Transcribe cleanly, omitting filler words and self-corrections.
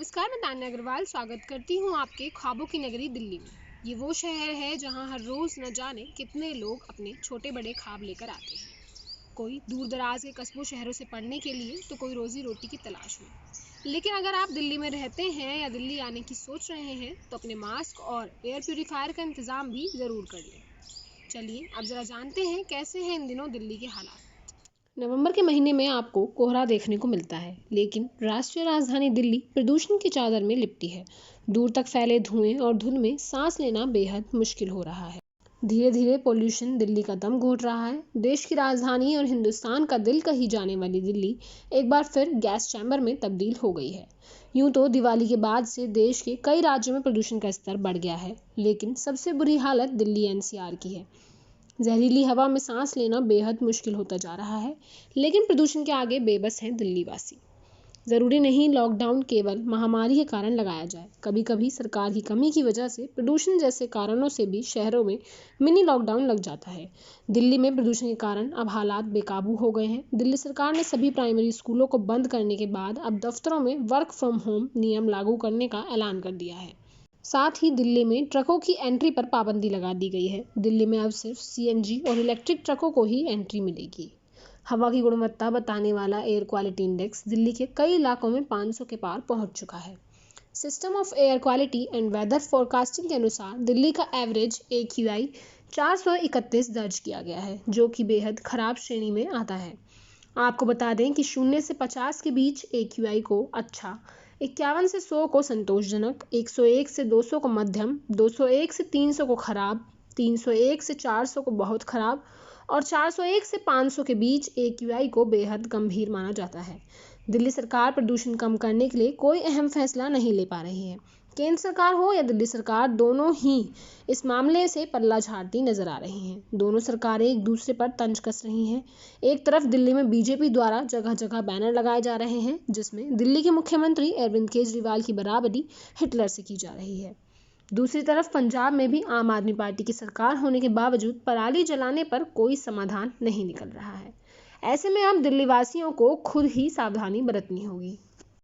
नमस्कार, मैं तान्या अग्रवाल स्वागत करती हूँ आपके ख्वाबों की नगरी दिल्ली में। ये वो शहर है जहाँ हर रोज़ न जाने कितने लोग अपने छोटे बड़े ख्वाब लेकर आते हैं। कोई दूर दराज के कस्बों शहरों से पढ़ने के लिए, तो कोई रोजी रोटी की तलाश में। लेकिन अगर आप दिल्ली में रहते हैं या दिल्ली आने की सोच रहे हैं, तो अपने मास्क और एयर प्यूरीफायर का इंतज़ाम भी ज़रूर कर लें। चलिए अब ज़रा जानते हैं कैसे हैं इन दिनों दिल्ली के हालात। नवंबर के महीने में आपको कोहरा देखने को मिलता है, लेकिन राष्ट्रीय राजधानी दिल्ली प्रदूषण की चादर में लिपटी है। दूर तक फैले धुएं और धुंध में सांस लेना बेहद मुश्किल हो रहा है। धीरे धीरे पोल्यूशन दिल्ली का दम घोट रहा है। देश की राजधानी और हिंदुस्तान का दिल कही जाने वाली दिल्ली एक बार फिर गैस चैम्बर में तब्दील हो गई है। यूं तो दिवाली के बाद से देश के कई राज्यों में प्रदूषण का स्तर बढ़ गया है, लेकिन सबसे बुरी हालत दिल्ली एनसीआर की है। जहरीली हवा में सांस लेना बेहद मुश्किल होता जा रहा है, लेकिन प्रदूषण के आगे बेबस हैं दिल्ली वासी। ज़रूरी नहीं लॉकडाउन केवल महामारी के कारण लगाया जाए। कभी कभी सरकार की कमी की वजह से प्रदूषण जैसे कारणों से भी शहरों में मिनी लॉकडाउन लग जाता है। दिल्ली में प्रदूषण के कारण अब हालात बेकाबू हो गए हैं। दिल्ली सरकार ने सभी प्राइमरी स्कूलों को बंद करने के बाद अब दफ्तरों में वर्क फ्रॉम होम नियम लागू करने का ऐलान कर दिया है। साथ ही दिल्ली में ट्रकों की एंट्री पर पाबंदी लगा दी गई है। दिल्ली में अब सिर्फ सीएनजी और इलेक्ट्रिक ट्रकों को ही एंट्री मिलेगी। हवा की गुणवत्ता बताने वाला एयर क्वालिटी इंडेक्स दिल्ली के कई इलाकों में 500 के पार पहुंच चुका है। System of air quality and weather forecasting के अनुसार दिल्ली का एवरेज AQI 431 दर्ज किया गया है, जो कि बेहद खराब श्रेणी में आता है। आपको बता दें कि 0 से 50 के बीच AQI को अच्छा, 51 से 100 को संतोषजनक, 101 से 200 को मध्यम, 201 से 300 को खराब, 301 से 400 को बहुत खराब और 401 से 500 के बीच AQI को बेहद गंभीर माना जाता है। दिल्ली सरकार प्रदूषण कम करने के लिए कोई अहम फैसला नहीं ले पा रही है। केंद्र सरकार हो या दिल्ली सरकार, दोनों ही इस मामले से पल्ला झाड़ती नजर आ रही हैं। दोनों सरकारें एक दूसरे पर तंज कस रही हैं। एक तरफ दिल्ली में बीजेपी द्वारा जगह जगह बैनर लगाए जा रहे हैं, जिसमें दिल्ली के मुख्यमंत्री अरविंद केजरीवाल की बराबरी हिटलर से की जा रही है। दूसरी तरफ पंजाब में भी आम आदमी पार्टी की सरकार होने के बावजूद पराली जलाने पर कोई समाधान नहीं निकल रहा है। ऐसे में अब दिल्ली वासियों को खुद ही सावधानी बरतनी होगी।